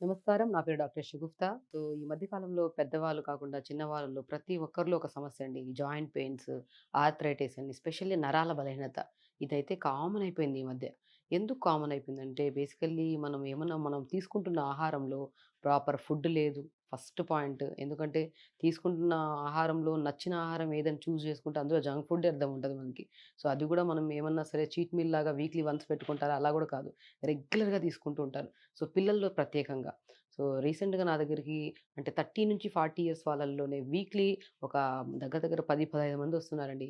నమస్కారం. నా పేరు డాక్టర్ షగుఫ్తా. ఈ మధ్య కాలంలో పెద్దవాళ్ళు కాకుండా చిన్నవాళ్ళలో ప్రతి ఒక్కరిలో ఒక సమస్య అండి. ఈ జాయింట్ పెయిన్స్, ఆర్థరైటిస్ అని ఎస్పెషల్లీ నరాల బలహీనత. ఇదైతే కామన్ అయిపోయింది ఈ మధ్య. ఎందుకు కామన్ అయిపోయిందంటే బేసికల్లీ మనం తీసుకుంటున్న ఆహారంలో ప్రాపర్ ఫుడ్ లేదు. First point. ఎందుకంటే తీసుకుంటున్న ఆహారంలో నచ్చిన ఆహారం ఏదని చూజ్ చేసుకుంటే అందులో జంక్ ఫుడ్డే అర్థం ఉంటది మనకి. అది కూడా మనం ఏమన్నా సరే చీట్ మీల్ లాగా వీక్లీ వన్స్ పెట్టుకుంటారా? అలా కూడా కాదు. రెగ్యులర్‌గా తీసుకుంటూ ఉంటారు. పిల్లల్లో ప్రత్యేకంగా. రీసెంట్‌గా నా దగ్గరికి అంటే 30-40 ఇయర్స్ వాళ్ళలోనే వీక్లీ ఒక దగ్గర దగ్గర 10, 15 మంది వస్తున్నారండి.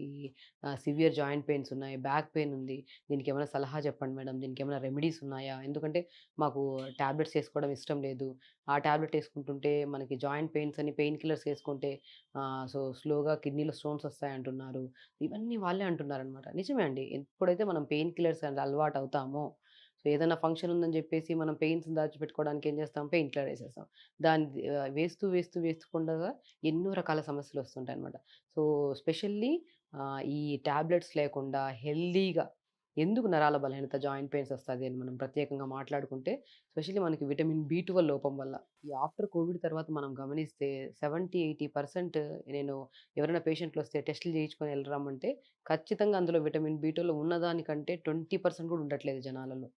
సివియర్ జాయింట్ పెయిన్స్ ఉన్నాయి. బ్యాక్ పెయిన్ ఉంది. దీనికేమైనా సలహా చెప్పండి మేడం. దీనికేమైనా రెమెడీస్ ఉన్నాయా? ఎందుకంటే మాకు టాబ్లెట్స్ ఏసుకోవడం ఇష్టం లేదు. ఆ టాబ్లెట్ ఏసుకుంటుంటే మనకి జాయింట్ పెయిన్స్ అని పెయిన్ కిల్లర్స్ ఏసుకుంటే స్లోగా కిడ్నీలో స్టోన్స్ వస్తాయంటున్నారు. ఇవన్నీ వాళ్ళే అంటున్నారనమాట. నిజమే అండి. ఎప్పుడైతే మనం పెయిన్ కిల్లర్స్ అంటే అలవాటవుతామో ఏదైనా ఫంక్షన్ ఉందని జెప్పేసి మనం పెయిన్స్‌ని దాచిపెట్టుకోవడానికి ఏం జేస్తాం? Pain killer ఏసేస్తాం. వేస్తుండగా ఎన్నో రకాల సమస్యలొస్తుంటాయనమాట. సో, స్పెషల్లీ ఈ టాబ్లెట్స్ లేకుండా హెల్తీగా ఎందుకు నరాల బలహీనత, జాయింట్ పెయిన్స్ ఒస్తది అని మనం ప్రత్యేకంగా మాట్లాడుకుంటే, స్పెషల్లీ మనకి విటమిన్ బి12 లోపం వల్ల. ఈ ఆఫ్టర్ కోవిడ్ తర్వాత మనం గమనిస్తే 70, 80% నేను ఎవరైనా పేషెంట్‌లొస్తే టెస్టులు జేయించుకొని రమ్మంటే, ఖచ్చితంగా అందులో విటమిన్ బి12 ఉన్నదానికంటే 20% గూడా ఉండట్లేదు జనాలలో.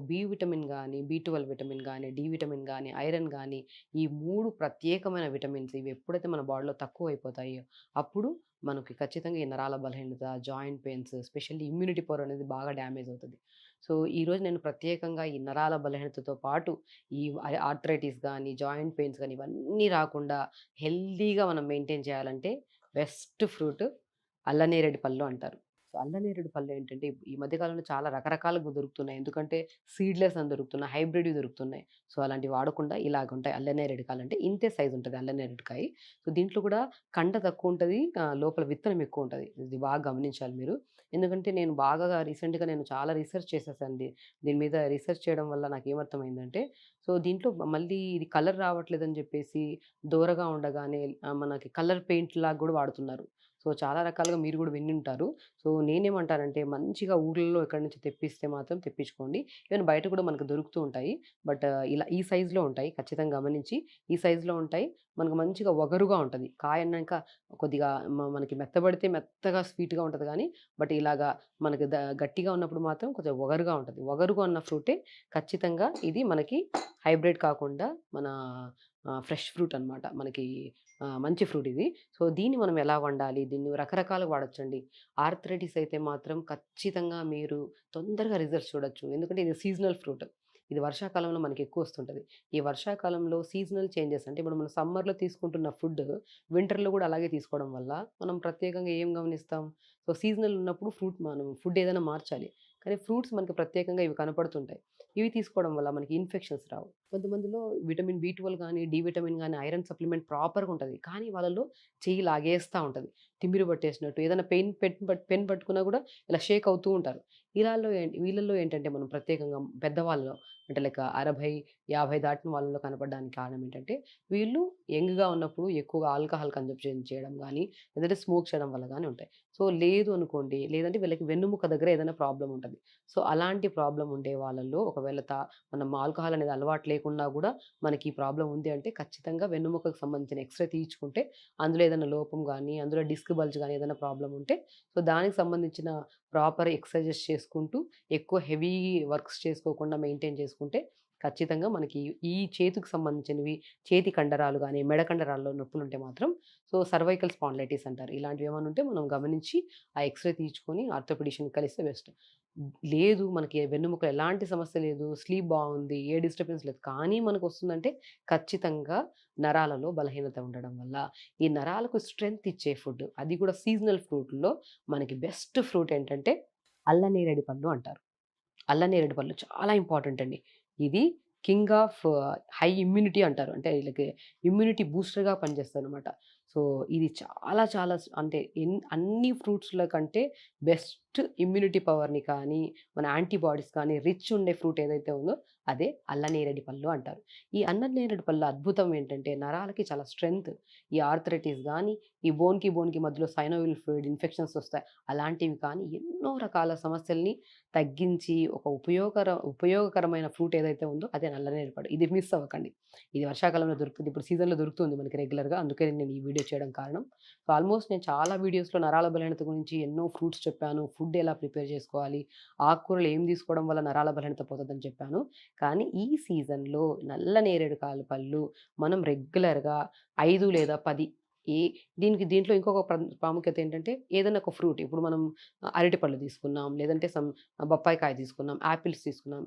బి విటమిన్ గాని, బి12 విటమిన్ గాని, డి విటమిన్ గాని, ఐరన్ గాని ఈ 3 ప్రత్యేకమైన విటమిన్స్ ఇవి ఎప్పుడైతే మన బాడీలో తక్కువైపోతాయో, అప్పుడు మనకి ఖచ్చితంగా ఈ నరాల బలహీనత, joint pains, specially immunity power అనేది బాగా డ్యామేజ్ అవుతది. ఈరోజు నేను ప్రత్యేకంగా ఈ నరాల బలహీనతతో పాటు ఈ ఆర్థరైటిస్ గాని, జాయింట్ పెయిన్స్ గాని ఇవన్నీ రాకుండా హెల్తీగా మనం మెయింటైన్ చేయాలంటే బెస్ట్ ఫ్రూట్ అల్లనేరేడు పళ్ళు అంటారు. అల్లనేరేడు పళ్ళేంటంటే ఈ మధ్య కాలంలో చాలా రకరకాలుగా దొరుకుతున్నాయి. ఎందుకంటే సీడ్‌లెస్ అని దొరుకుతున్నాయి. హైబ్రిడ్‌వి దొరుకుతున్నాయి. అలాంటివి వాడకుండా ఇలాగుంటాయి. అల్లనేరేడుకాయలంటే ఇంతే సైజ్ ఉంటది అల్లనేరేడుకాయ. దీంట్లో కూడా కండ తక్కువుంటది. లోపల విత్తనం ఎక్కువుంటది. ఇది బాగా గమనించాలి మీరు. ఎందుకంటే నేను బాగా రీసెంట్‌గా నేను చాలా రిసర్చ్ చేసేసాను. దీని మీద రిసర్చ్ చేయడం వల్ల నాకేమర్థమైందంటే దీంట్లో మళ్ళీ ఇది కలర్ రావట్లేదని చెప్పేసి దోరగా ఉండగానే మనకి కలర్ పెయింట్‌లాగా గూడా వాడుతున్నారు. చాలా రకాలుగా మీరు గూడా వినుంటారు. నేనేమంటానంటే మంచిగా ఊర్లలో ఎక్కడి నుంచి తెప్పిస్తే మాత్రం తెప్పించుకోండి. ఈవెన్ బయట కూడా మనకు దొరుకుతూ ఉంటాయి. ఇలా ఈ సైజ్‌లో ఉంటాయి. ఖచ్చితంగా గమనించి ఈ సైజ్‌లో ఉంటాయి. మనకు మంచిగా వగరుగా ఉంటది. కాయ అన్నాక కొద్దిగా మనకి మెత్తబడితే మెత్తగా స్వీట్‌గా ఉంటది గానీ, ఇలాగా మనకి గట్టిగా ఉన్నప్పుడు మాత్రం కొంచెం వగరుగా ఉంటది. వగరుగా ఉన్న ఫ్రూటే ఖచ్చితంగా ఇది మనకి హైబ్రిడ్ కాకుండా మన ఫ్రెష్ ఫ్రూట్ అన్నమాట. మనకి మంచి ఫ్రూట్ ఇది. దీన్ని మనం ఎలా వండాలి? దీన్ని రకరకాలుగా వాడొచ్చండి. ఆర్థరైటిస్ అయితే మాత్రం ఖచ్చితంగా మీరు తొందరగా రిజల్ట్స్ చూడొచ్చు. ఎందుకంటే ఇది సీజనల్ ఫ్రూట్. ఇది వర్షాకాలంలో మనకెక్కువ వస్తుంటది. ఈ వర్షాకాలంలో సీజనల్ చేంజెస్ అంటే ఇప్పుడు మనం సమ్మర్‌లో తీసుకుంటున్న ఫుడ్ వింటర్‌లో గూడా అలాగే తీసుకోవడం వల్ల మనం ప్రత్యేకంగా ఏం గమనిస్తాం? సీజనల్ ఉన్నప్పుడు మనం ఫుడ్ ఏదైనా మార్చాలి. కానీ ఫ్రూట్స్ మనకు ప్రత్యేకంగా ఇవి కనపడుతుంటాయి. ఇవి తీసుకోవడం వల్ల మనకి ఇన్ఫెక్షన్స్ రావు. కొంతమందిలో విటమిన్ బి12 గాని, డి విటమిన్ గాని, ఐరన్ సప్లిమెంట్ ప్రాపర్‌గా ఉంటది. కానీ వాళ్ళలో చెయ్యి లాగేస్తా ఉంటది. తిమ్మిరి పట్టేసినట్టు. ఏదైనా పెన్ పట్టుకున్నా గూడా ఇలా షేక్ అవుతూ ఉంటారు. వీళ్ళలో ఏంటంటే మనం ప్రత్యేకంగా పెద్దవాళ్ళలో అంటే లైక్ 60, 50 దాటిన వాళ్ళలో కనపడడానికి కారణం ఏంటంటే, వీళ్ళు యంగ్‌గా ఉన్నప్పుడు ఎక్కువగా ఆల్కహాల్ కన్జంప్షన్ చేయడం గానీ, లేదంటే స్మోక్ చేయడం వల్ల గానీ ఉంటాయి. లేదు అనుకోండి, లేదంటే వీళ్ళకి వెన్నుముక దగ్గర ఏదైనా ప్రాబ్లమ్ ఉంటది. అలాంటి ప్రాబ్లమ్ ఉండే వాళ్ళలో ఒకవేళ మనం ఆల్కహాల్ అనేది అలవాటు లేకున్నా గూడా మనకి ఈ ప్రాబ్లమ్ ఉంది అంటే ఖచ్చితంగా వెన్నుముకకు సంబంధించిన ఎక్స్‌రే తీయించుకుంటే అందులో ఏదైనా లోపం గానీ, అందులో డిస్క్ బల్జ్ గానీ ఏదైనా ప్రాబ్లమ్ ఉంటే దానికి సంబంధించిన ప్రాపర్ ఎక్సర్‌సైజెస్ చేసుకుంటూ ఎక్కువ హెవీ వర్క్స్ చేసుకోకుండా మెయింటైన్ చేసుకుంటే ఖచ్చితంగా మనకి ఈ చేతికి సంబంధించినవి చేతి కండరాలు గానీ, మెడ కండరాల్లో నొప్పులుంటే మాత్రం సర్వైకల్ స్పాండిలైటిస్ అంటారు. ఇలాంటివి ఏమన్నా ఉంటే మనం గమనించి ఆ ఎక్స్‌రే తీయించుకొని ఆర్థోపెడిషియన్‌ని కలిస్తే బెస్ట్. లేదు మనకి వెన్నెముకలో ఎలాంటి సమస్య లేదు. స్లీప్ బావుంది. ఏ డిస్టర్బెన్స్ లేదు. కానీ మనకొస్తుందంటే ఖచ్చితంగా నరాలలో బలహీనత ఉండడం వల్ల, ఈ నరాలకు స్ట్రెంత్ ఇచ్చే ఫుడ్ అది కూడా సీజనల్ ఫ్రూట్‌లో మనకి బెస్ట్ ఫ్రూట్ ఏంటంటే అల్లనేరేడు పళ్ళు అంటారు. అల్లనేరేడు పళ్ళు చాలా ఇంపార్టెంట్ అండి. ఇది కింగ్ ఆఫ్ హై ఇమ్యూనిటీ అంటారు. అంటే ఈళ్ళకి ఇమ్యూనిటీ బూస్టర్‌గా పనిచేస్తదనమాట. సో, ఇది చాలా చాలా అంటే అన్ని ఫ్రూట్స్‌ల కంటే బెస్ట్ బెస్ట్ ఇమ్యూనిటీ పవర్‌ని కానీ, మన యాంటీబాడీస్ కానీ రిచ్ ఉండే ఫ్రూట్ ఏదైతే ఉందో అదే అల్లనేరేడు పళ్ళు అంటారు. ఈ అల్లనేరేడు పళ్ళ అద్భుతం ఏంటంటే నరాలకి చాలా స్ట్రెంగ్త్. ఈ ఆర్థరైటిస్ గానీ, ఈ బోన్‌కి మధ్యలో సైనోవియల్ ఫ్లూయిడ్ ఇన్ఫెక్షన్స్ వస్తాయి. అలాంటివి కానీ ఎన్నో రకాల సమస్యల్ని తగ్గించి ఒక ఉపయోగకరమైన ఫ్రూట్ ఏదైతే ఉందో అదే నల్లనేరేడు పళ్ళు. ఇది మిస్ అవ్వకండి. ఇది వర్షాకాలంలో దొరుకుతుంది. ఇప్పుడు సీజన్‌లో దొరుకుతుంది మనకి రెగ్యులర్‌గా. అందుకే నేను ఈ వీడియో చేయడం కారణం. సో, ఆల్మోస్ట్ నేను చాలా వీడియోస్‌లో నరాల బలహీనత గురించి ఎన్నో ఫ్రూట్స్ చెప్పాను. ఫుడ్ ఎలా ప్రిపేర్ చేసుకోవాలి, ఆకుకూరలు ఏం తీసుకోవడం వల్ల నరాల బలహీనత పోతదని చెప్పాను. కానీ ఈ సీజన్‌లో నల్ల నేరేడు పళ్ళు మనం రెగ్యులర్‌గా 5 లేదా 10 ఏ దీంట్లో ఇంకొక ప్రాముఖ్యత ఏంటంటే ఏదైనా ఒక ఫ్రూట్ ఇప్పుడు మనం అరటిపళ్ళు తీసుకున్నాం, లేదంటే బొప్పాయికాయ తీసుకున్నాం, యాపిల్స్ తీసుకున్నాం.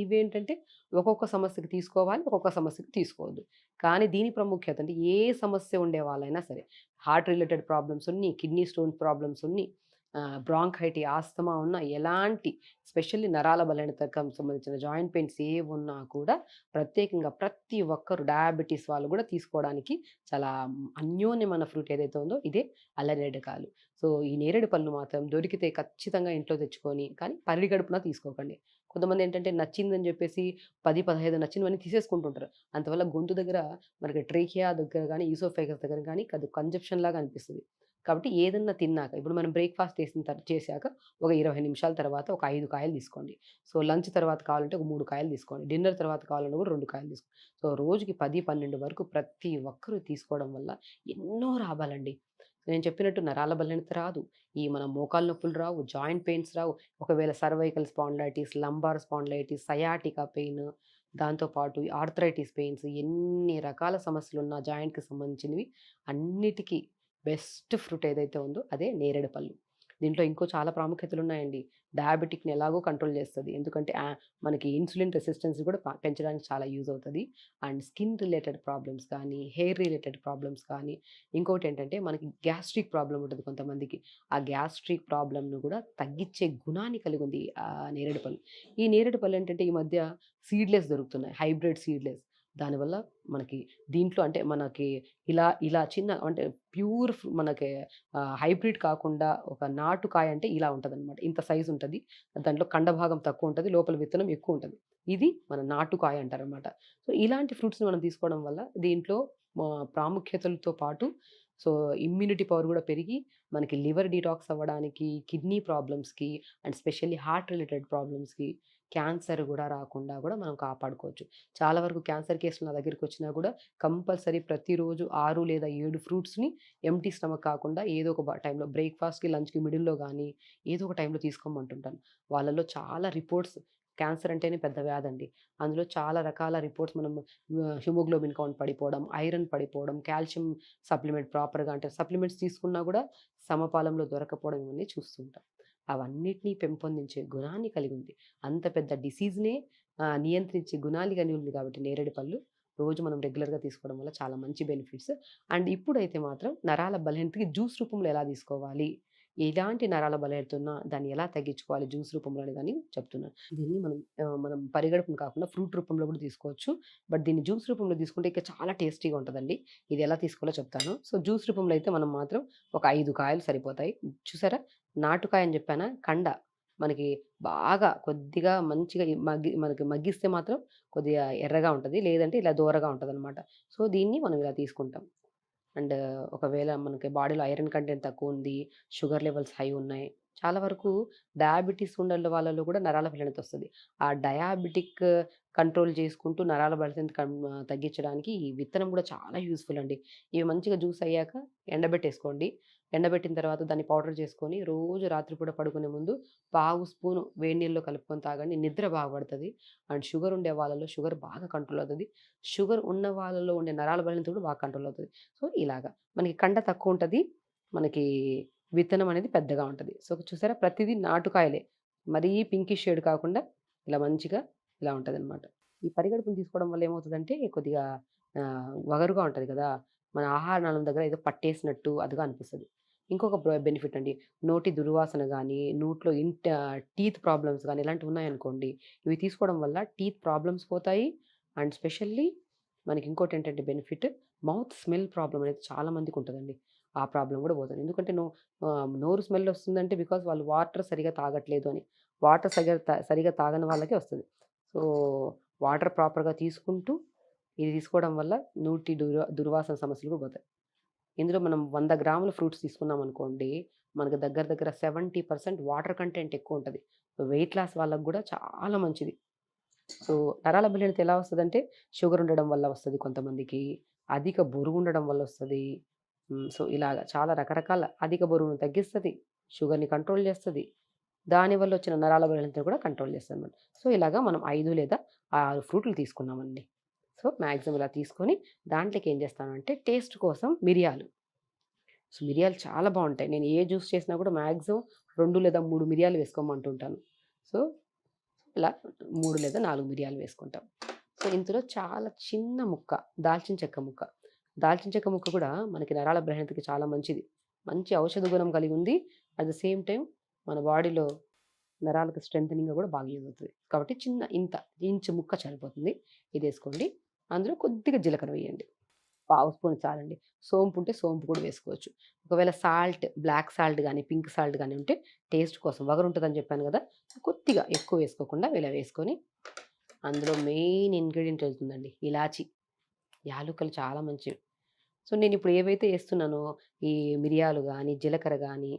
ఇవేంటంటే ఒక్కొక్క సమస్యకి తీసుకోవాలి, ఒక్కొక్క సమస్యకి తీసుకోవద్దు. కానీ దీని ప్రాముఖ్యత అంటే ఏ సమస్య ఉండే వాళ్ళైనా సరే, హార్ట్ రిలేటెడ్ ప్రాబ్లమ్స్ ఉన్ని, కిడ్నీ స్టోన్ ప్రాబ్లమ్స్ ఉన్ని, బ్రాంకైటి, ఆస్తమా ఉన్న ఎలాంటి స్పెషల్లీ నరాల బలహీనతకు సంబంధించిన జాయింట్ పెయిన్స్ ఏవున్నా కూడా ప్రత్యేకంగా ప్రతి ఒక్కరు డయాబెటిస్ వాళ్ళు గూడా తీసుకోవడానికి చాలా అన్యోన్యమైన ఫ్రూట్ ఏదైతే ఉందో ఇదే అల్లనేరేడుకాయలు. సో, ఈ నేరేడు పళ్ళు మాత్రం దొరికితే ఖచ్చితంగా ఇంట్లో తెచ్చుకొని కానీ పరిగడుపున తీసుకోకండి. కొంతమందేంటంటే నచ్చిందని జెప్పేసి 10, 15 నచ్చినవన్నీ తీసేసుకుంటుంటారు. అంతవల్ల గొంతు దగ్గర మనకి ట్రేకియా దగ్గర గాని, ఈసోఫేగస్ దగ్గర గాని కంజప్షన్ లాగా అనిపిస్తది. కాబట్టి ఏదన్నా తిన్నాక ఇప్పుడు మనం బ్రేక్‌ఫాస్ట్ చేశాక ఒక 20 నిమిషాల తర్వాత ఒక 5 కాయలు తీసుకోండి. సో, లంచ్ తర్వాత కావాలంటే ఒక 3 కాయలు తీసుకోండి. డిన్నర్ తర్వాత కావాలన్నా కూడా 2 కాయలు తీసుకోండి. సో, రోజుకి 10, 12 వరకు ప్రతి ఒక్కరు తీసుకోవడం వల్ల ఎన్నో లాభాలండి. నేను చెప్పినట్టు నరాల బలహీనత రాదు. ఈ మన మోకాళ్ళ నొప్పులు రావు, జాయింట్ పెయిన్స్ రావు. ఒకవేళ cervical spondylitis, lumbar spondylitis, sciatica pain, దాంతో పాటు ఆర్థరైటిస్ పెయిన్స్ ఎన్ని రకాల సమస్యలున్న జాయింట్‌కి సంబంధించినవి అన్నిటికి బెస్ట్ ఫ్రూట్ ఏదైతే ఉందో అదే నేరేడు పళ్ళు. దీంట్లో ఇంకో చాలా ప్రాముఖ్యతలున్నాయండి. డయాబెటిక్‌ని ఎలాగో కంట్రోల్ చేస్తది. ఎందుకంటే మనకి ఇన్సులిన్ రెసిస్టెన్స్ కూడా పెంచడానికి చాలా యూజ్ అవుతది. అండ్ స్కిన్ రిలేటెడ్ ప్రాబ్లమ్స్ కానీ, హెయిర్ రిలేటెడ్ ప్రాబ్లమ్స్ కానీ, ఇంకోటేంటంటే మనకి గ్యాస్ట్రిక్ ప్రాబ్లమ్ ఉంటది కొంతమందికి. ఆ గ్యాస్ట్రిక్ ప్రాబ్లమ్‌ను కూడా తగ్గించే గుణాన్ని కలిగుంది నేరేడు పళ్ళు. ఈ నేరేడు పళ్ళు ఏంటంటే ఈ మధ్య సీడ్‌లెస్ దొరుకుతున్నాయి. Hybrid seedless. దానివల్ల మనకి దీంట్లో అంటే మనకి ఇలా చిన్న అంటే ప్యూర్ మనకి హైబ్రిడ్ కాకుండా ఒక నాటుకాయ అంటే ఇలా ఉంటదనమాట. ఇంత సైజ్ ఉంటది. దాంట్లో కండ భాగం తక్కువుంటది. లోపల విత్తనం ఎక్కువుంటది. ఇది మన నాటుకాయ అంటారనమాట. సో, ఇలాంటి ఫ్రూట్స్‌ని మనం తీసుకోవడం వల్ల దీంట్లో ప్రాముఖ్యతలతో పాటు సో, ఇమ్యూనిటీ పవర్ గూడా పెరిగి మనకి లివర్ డీటాక్స్ అవ్వడానికి, కిడ్నీ ప్రాబ్లమ్స్‌కి అండ్ స్పెషల్లీ హార్ట్ రిలేటెడ్ ప్రాబ్లమ్స్‌కి, క్యాన్సర్ గూడా రాకుండా గూడా మనం కాపాడుకోవచ్చు. చాలా వరకు క్యాన్సర్ కేసులు నా దగ్గరికొచ్చినా గూడా కంపల్సరీ ప్రతిరోజు 6 లేదా 7 ఫ్రూట్స్‌ని ఎంప్టీ స్టమక్ కాకుండా ఏదో ఒక టైంలో బ్రేక్‌ఫాస్ట్‌కి, లంచ్‌కి మిడిల్‌లో గానీ, ఏదో ఒక టైంలో తీసుకోమంటుంటాను. వాళ్ళలో చాలా రిపోర్ట్స్ క్యాన్సర్ అంటేనే పెద్ద వ్యాధండి. అందులో చాలా రకాల రిపోర్ట్స్ మనం హిమోగ్లోబిన్ కౌంట్ పడిపోవడం, ఐరన్ పడిపోవడం, కాల్షియం సప్లిమెంట్ ప్రాపర్‌గా అంటే సప్లిమెంట్స్ తీసుకున్నా గూడా సమపాలంలో దొరకపోవడం ఇవన్నీ చూస్తుంటాం. అవన్నిటిని పెంపొందించే గుణాన్ని కలిగుంది. అంత పెద్ద డిసీజ్‌నే నియంత్రించే గుణాలు కలిగి ఉంది కాబట్టి నేరేడు పళ్ళు రోజు మనం రెగ్యులర్‌గా తీసుకోవడం వల్ల చాలా మంచి బెనిఫిట్స్. అండ్ ఇప్పుడైతే మాత్రం నరాల బలహీనతకి జ్యూస్ రూపంలో ఎలా తీసుకోవాలి? ఎలాంటి నరాల బలహీనత ఉన్నా దాన్ని ఎలా తగ్గించుకోవాలి జ్యూస్ రూపంలో అనేదని చెప్తున్నాను. దీన్ని మనం పరిగడుపున కాకుండా ఫ్రూట్ రూపంలో కూడా తీసుకోవచ్చు. బట్ దీన్ని జ్యూస్ రూపంలో తీసుకుంటే ఇంకా చాలా టేస్టీగా ఉంటదండి. ఇది ఎలా తీసుకోవాలో చెప్తాను. సో, జ్యూస్ రూపంలో అయితే మనం మాత్రం ఒక 5 కాయలు సరిపోతాయి. చూసారా? నాటుకాయ అని చెప్పానా? కండ మనకి బాగా కొద్దిగా మంచిగా మనకి మగ్గిస్తే మాత్రం కొద్దిగా ఎర్రగా ఉంటది. లేదంటే ఇలా దోరగా ఉంటదనమాట. సో, దీన్ని మనం ఇలా తీసుకుంటాం. అండ్ ఒకవేళ మనకి బాడీలో ఐరన్ కంటెంట్ తక్కువుంది, షుగర్ లెవెల్స్ హై ఉన్నాయి. చాలా వరకు డయాబెటిస్ ఉన్న వాళ్ళలో కూడా నరాల బలహీనతొస్తది. ఆ డయాబెటిక్ కంట్రోల్ చేసుకుంటూ నరాల బలహీనత తగ్గించడానికి ఈ విత్తనం కూడా చాలా యూజ్‌ఫుల్ అండి. ఇవి మంచిగా జ్యూస్ అయ్యాక ఎండబెట్టేసుకోండి. ఎండబెట్టిన తర్వాత దాన్ని పౌడర్ చేసుకొని రోజు రాత్రిపూట పడుకునే ముందు పావు స్పూను వేడి నీళ్ళలో కలుపుకొని తాగండి. నిద్ర బాగా పడతది. అండ్ షుగర్ ఉండే వాళ్ళలో షుగర్ బాగా కంట్రోల్ అవుతది. షుగర్ ఉన్న వాళ్ళలో ఉండే నరాల బలహీనత కూడా బాగా కంట్రోల్ అవుతది. సో, ఇలాగా మనకి కండ తక్కువుంటది. మనకి విత్తనం అనేది పెద్దగా ఉంటది. సో, చూసారా ప్రతిది నాటుకాయలే. మరీ పింకిష్ షేడ్ కాకుండా ఇలా మంచిగా ఇలా ఉంటదనమాట. ఈ పరిగడుపున తీసుకోవడం వల్ల ఏమవుతదంటే కొద్దిగా వగరుగా ఉంటది కదా! మన ఆహార నాళం దగ్గర ఏదో పట్టేసినట్టు అదిగా అనిపిస్తది. ఇంకొక బెనిఫిట్ అండి. నోటి దుర్వాసన గానీ, నోట్లో టీత్ ప్రాబ్లమ్స్ గానీ ఇలాంటివున్నాయనుకోండి, ఇవి తీసుకోవడం వల్ల టీత్ ప్రాబ్లమ్స్ పోతాయి. అండ్ స్పెషల్లీ మనకి ఇంకోటేంటంటే బెనిఫిట్ మౌత్ స్మెల్ ప్రాబ్లమ్ అనేది చాలా మందికుంటదండి. ఆ ప్రాబ్లమ్ గూడా పోతది. ఎందుకంటే నోరు స్మెల్ వస్తుందంటే బికాజ్ వాళ్ళు వాటర్ సరిగ్గా తాగట్లేదు అని. వాటర్ సరిగ్గా తాగని వాళ్ళకే వస్తది. సో, వాటర్ ప్రాపర్‌గా తీసుకుంటూ, ఇది తీసుకోవడం వల్ల నోటి దుర్వాసన సమస్యలు కూడా పోతాయి. ఇందులో మనం 100 గ్రాముల ఫ్రూట్స్ తీసుకున్నామనుకోండి, మనకు దగ్గర దగ్గర 70% వాటర్ కంటెంట్ ఎక్కువుంటది. వెయిట్ లాస్ వాళ్ళకి గూడా చాలా మంచిది. సో, నరాల బలహీనత ఎలా వస్తదంటే, షుగర్ ఉండడం వల్ల వస్తది కొంతమందికి, అధిక బరువుండడం వల్ల వస్తది. సో, ఇలాగ చాలా రకరకాల అధిక బరువును తగ్గిస్తది, షుగర్‌ని కంట్రోల్ చేస్తది. దానివల్ల వచ్చిన నరాల బలహీనతను కూడా కంట్రోల్ చేస్తదనమాట. సో, ఇలాగా మనం 5 లేదా 6 ఫ్రూట్లు తీసుకున్నామండి. సో, మాక్సిమం ఇలా తీసుకొని దాంట్లోకి ఏం చేస్తానంటే టేస్ట్ కోసం మిరియాలు. సో, మిరియాలు చాలా బావుంటాయి. నేను ఏ జ్యూస్ చేసినా కూడా మాక్సిమం 2 లేదా 3 మిరియాలు వేసుకోమంటుంటాను. సో, ఇలా 3 లేదా 4 మిరియాలు వేసుకుంటాం. సో, ఇందులో చాలా చిన్న ముక్క దాల్చిన చెక్క ముక్క. దాల్చిన చెక్క ముక్క కూడా మనకి నరాల బలహీనతకి చాలా మంచిది. మంచి ఔషధ గుణం కలిగి ఉంది. అట్ ద సేమ్ టైమ్ మన బాడీలో నరాలకు స్ట్రెంథెనింగ్‌గా కూడా బాగా యూజ్ అవుతది. కాబట్టి ఇంచు ముక్క సరిపోతుంది. ఇదేసుకోండి. అందులో కొద్దిగా జీలకర్ర వేయండి. పావు స్పూన్ చాలండి. సోంపు ఉంటే సోంపు కూడా వేసుకోవచ్చు. ఒకవేళ బ్లాక్ సాల్ట్ గాని, పింక్ సాల్ట్ గాని ఉంటే టేస్ట్ కోసం వగరుంటదని చెప్పాను గదా! కొద్దిగా ఎక్కువ వేసుకోకుండా ఇలా వేసుకొని, అందులో మెయిన్ ఇంగ్రీడియంట్ వెళ్తుందండి ఇలాచి. యాలుక్కలు చాలా మంచివి. సో, నేనిప్పుడు ఏవైతే ఏస్తున్నానో ఈ మిరియాలు గాని, జీలకర్ర గాని,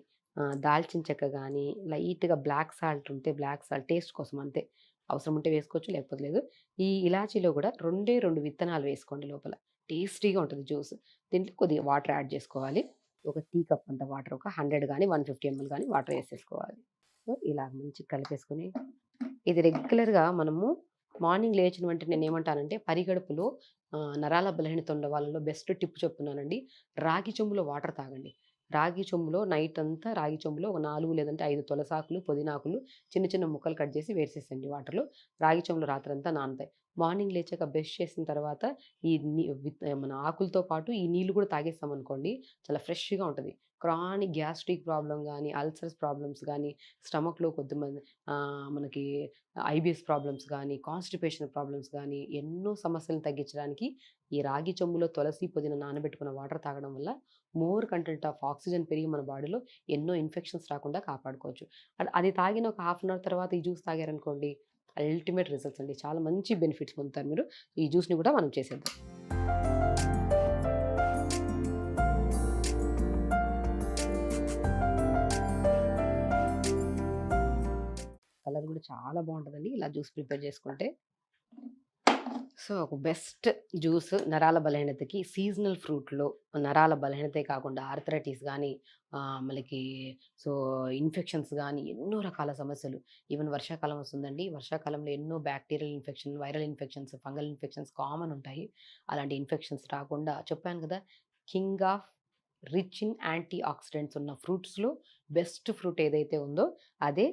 దాల్చిన చెక్క గాని, లైట్‌గా బ్లాక్ సాల్ట్ ఉంటే బ్లాక్ సాల్ట్ టేస్ట్ కోసం అంతే. అవసరం ఉంటే వేసుకోవచ్చు, లేకపోతే లేదు. ఈ ఇలాచీలో గూడా 2 విత్తనాలు వేసుకోండి లోపల. టేస్టీగా ఉంటది జ్యూస్. దీంట్లో కొద్దిగా వాటర్ యాడ్ జేసుకోవాలి. ఒక టీ కప్ అంత వాటర్, ఒక 100 గాని, 150 ఎంఎల్ గాని వాటర్ ఏసేసుకోవాలి. సో, ఇలా మంచిగా కలిపేసుకొని, ఇది రెగ్యులర్‌గా మనము మార్నింగ్ లేచిన వెంటనే నేనేమంటానంటే పరిగడుపులో నరాల బలహీనత ఉన్న వాళ్ళలో బెస్ట్ టిప్ చెప్తున్నానండి. రాగి చెంబులో వాటర్ తాగండి. రాగి చెంబులో నైట్ అంతా రాగి చెంబులో ఒక 4 లేదంటే 5 తులసాకులు, పుదీనాకులు చిన్న చిన్న ముక్కలు కట్ చేసి వేసేసేయండి వాటర్‌లో. రాగి చెంబులో రాత్రంతా నానతాయి. మార్నింగ్ లేచాక బ్రష్ చేసిన తర్వాత ఈ మన ఆకులతో పాటు ఈ నీళ్లు కూడా తాగేసామనుకోండి, చాలా ఫ్రెష్‌గా ఉంటది. క్రానిక్ గ్యాస్ట్రిక్ ప్రాబ్లమ్ గాని, అల్సర్స్ ప్రాబ్లమ్స్ గాని, స్టమక్‌లో కొద్దిమంది మనకి ఐబీఎస్ ప్రాబ్లమ్స్ గానీ, కాన్‌స్టిపేషన్ ప్రాబ్లమ్స్ గానీ, ఎన్నో సమస్యలను తగ్గించడానికి ఈ రాగి చెంబులో తులసి, పుదీనా నానబెట్టుకున్న వాటర్ తాగడం వల్ల మోర్ కంటెంట్ ఆఫ్ ఆక్సిజన్ పెరిగి మన బాడీలో ఎన్నో ఇన్ఫెక్షన్స్ రాకుండా కాపాడుకోవచ్చు. అది తాగిన ఒక హాఫ్ అన్ అవర్ తర్వాత ఈ జ్యూస్ తాగారనుకోండి, అల్టిమేట్ రిజల్ట్స్ అండి. చాలా మంచి బెనిఫిట్స్ పొందుతారు మీరు. ఈ జ్యూస్‌ని కూడా మనం చేసేద్దాం. కలర్ కూడా చాలా బావుంటదండి ఇలా జ్యూస్ ప్రిపేర్ చేసుకుంటే. సో, ఒక బెస్ట్ జ్యూస్ నరాల బలహీనతకి సీజనల్ ఫ్రూట్‌లో నరాల బలహీనతే కాకుండా ఆర్థరైటిస్ గానీ, మనకి సో, ఇన్ఫెక్షన్స్ గానీ, ఎన్నో రకాల సమస్యలు. ఈవెన్ వర్షాకాలం వస్తుందండి. వర్షాకాలంలో ఎన్నో bacterial infection, viral infections, fungal infections common ఉంటాయి. అలాంటి ఇన్ఫెక్షన్స్ రాకుండా చెప్పాను కదా! King of rich in antioxidants ఉన్న ఫ్రూట్స్‌లో బెస్ట్ ఫ్రూట్ ఏదైతే ఉందో అదే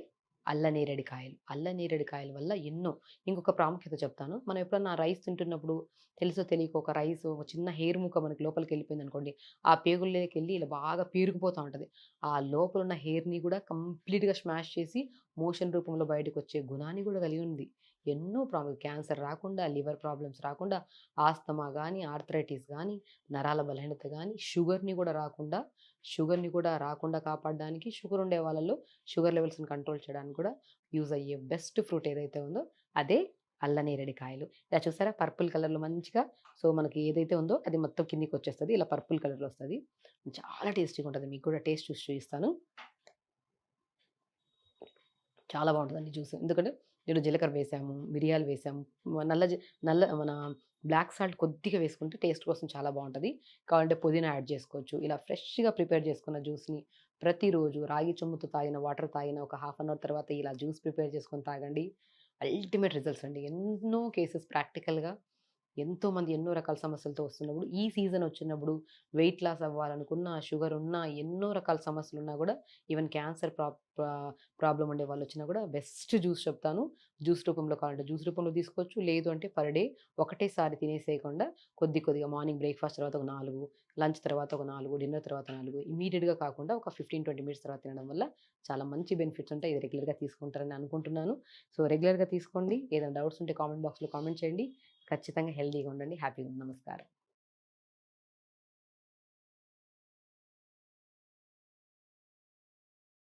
అల్లనేరేడికాయలు. అల్లనేరేడికాయల వల్ల ఎన్నో ఇంకొక ప్రాముఖ్యత చెప్తాను. మనం ఎప్పుడన్నా రైస్ తింటున్నప్పుడు తెలుసో తెలియకో ఒక రైస్ ఒక చిన్న హెయిర్ ముక్క మనకి లోపలికెళ్ళిపోయిందనుకోండి, ఆ పేగుల్లోకెళ్ళి ఇలా బాగా పేరుకుపోతా ఉంటది. ఆ లోపలున్న హెయిర్‌ని గూడా కంప్లీట్‌గా స్మాష్ చేసి మోషన్ రూపంలో బయటకొచ్చే గుణాన్ని గూడా కలిగి ఉంది. ఎన్నో క్యాన్సర్ రాకుండా, లివర్ ప్రాబ్లమ్స్ రాకుండా, ఆస్తమా గానీ, ఆర్థరైటిస్ గానీ, నరాల బలహీనత గానీ, షుగర్‌ని కూడా రాకుండా కాపాడడానికి, షుగర్ ఉండే వాళ్ళలో షుగర్ లెవెల్స్‌ని కంట్రోల్ చేయడానికి కూడా యూజ్ అయ్యే బెస్ట్ ఫ్రూట్ ఏదైతే ఉందో అదే అల్లనేరేడికాయలు. ఇలా చూసారా పర్పుల్ కలర్‌లో మంచిగా సో, మనకి ఏదైతే ఉందో అది మొత్తం కిందకొచ్చేస్తది. ఇలా పర్పుల్ కలర్‌లో వస్తది. చాలా టేస్టీగా ఉంటది. మీకు కూడా టేస్ట్ చూసి చూయిస్తాను. చాలా బావుంటదండి జ్యూస్. ఎందుకంటే దీంట్లో జీలకర్ర వేసాము, మిరియాలు వేసాము, నల్ల జి నల్ల మన బ్లాక్ సాల్ట్ కొద్దిగా వేసుకుంటే టేస్ట్ కోసం చాలా బావుంటది. కావాలంటే పుదీనా యాడ్ చేసుకోవచ్చు. ఇలా ఫ్రెష్‌గా ప్రిపేర్ చేసుకున్న జ్యూస్‌ని ప్రతిరోజు రాగి చెంబుతో తాగిన వాటర్ తాగిన ఒక హాఫ్ అన్ అవర్ తర్వాత ఇలా జ్యూస్ ప్రిపేర్ చేసుకొని తాగండి. అల్టిమేట్ రిజల్ట్స్ అండి. ఎన్నో కేసెస్ ప్రాక్టికల్‌గా ఎంతోమంది ఎన్నో రకాల సమస్యలతో వస్తున్నప్పుడు, ఈ సీజన్ వచ్చినప్పుడు వెయిట్ లాస్ అవ్వాలనుకున్నా, షుగర్ ఉన్నా, ఎన్నో రకాల సమస్యలున్నా గూడా ఈవెన్ క్యాన్సర్ ప్రాబ్లమ్ ఉండే వాళ్ళొచ్చినా గూడా బెస్ట్ జ్యూస్ చెప్తాను. జ్యూస్ రూపంలో కావాలంటే జ్యూస్ రూపంలో తీసుకోవచ్చు. లేదు అంటే పర్ డే ఒకటేసారి తినేసేయకుండా కొద్దిగా మార్నింగ్ బ్రేక్‌ఫాస్ట్ తర్వాత ఒక 4, లంచ్ తర్వాత ఒక 4, డిన్నర్ తర్వాత 4 ఇమ్మీడియేట్‌గా కాకుండా ఒక 15, 20 మినిట్స్ తర్వాత తినడం వల్ల చాలా మంచి బెనిఫిట్స్ ఉంటాయి. ఇది రెగ్యులర్‌గా తీసుకుంటారని అనుకుంటున్నాను. సో, రెగ్యులర్‌గా తీసుకోండి. ఏదైనా డౌట్స్ ఉంటే కామెంట్ బాక్స్‌లో కామెంట్ చేయండి. ఖచ్చితంగా హెల్తీగా ఉండండి. హ్యాపీగా నమస్కారం.